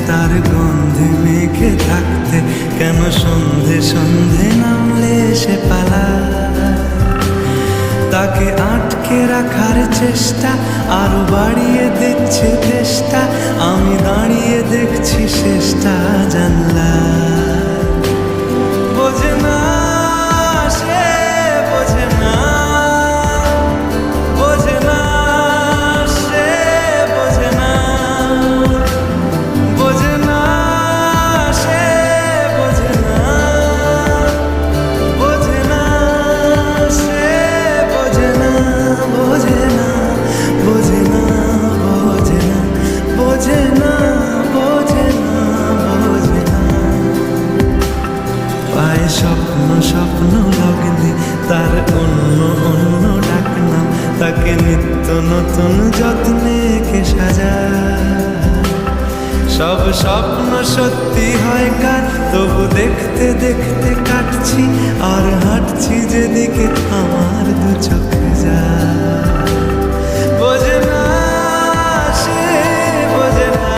তার গন্ধে মেঘে থাকতে, কেন সন্ধে সন্ধে নামলে সে পালায়। তাকে আটকে রাখার চেষ্টা আরো বাড়িয়ে দিচ্ছে চেষ্টা, আমি দাঁড়িয়ে দেখছি শেষটা জানলায়। বোঝে না সে, বোঝে না, বোঝে না সে, বোঝে না, বোঝে না সে, বোঝে না, বোঝে না সে, বোঝে না, বোঝে না, বোঝে না, বোঝে না, বোঝে না, বোঝে না, বোঝে না। পায়ে স্বপ্ন স্বপ্ন লগ্নে তার অন্য অন্য ডাকনাম, তাকে নিত্য নতুন যত্নে কে সাজায়। সব স্বপ্ন সত্যি হয় কার, তবু দেখতে দেখতে কাটছি আর হাঁটছি যেদিকে আমার দু চোখ যায়। বোঝে না সে, বোঝে না,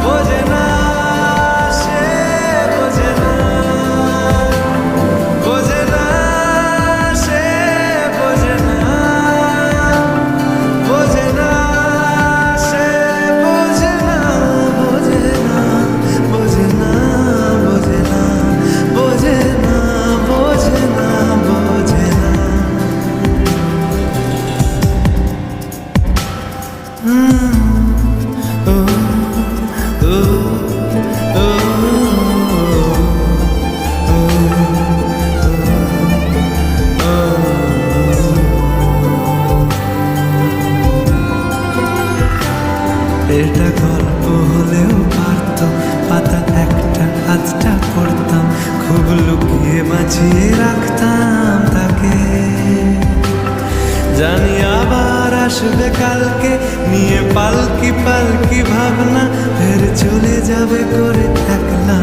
বোঝে না সে, বোঝে না, বোঝে না সে, বোঝে না, বোঝে না সে, বোঝে না, বোঝে না, বোঝে না, বোঝে না, বোঝে না, বোঝে না, বোঝে না। এটা গল্প হলেও পারত, পাতা একটা আধটা পড়তাম, খুব লুকিয়ে বাঁচিয়ে রাখতাম তাকে। জানি আবার আসবে কালকে, নিয়ে পালকি পালকি ভাবনা, ফের চলে যাবে করে একলা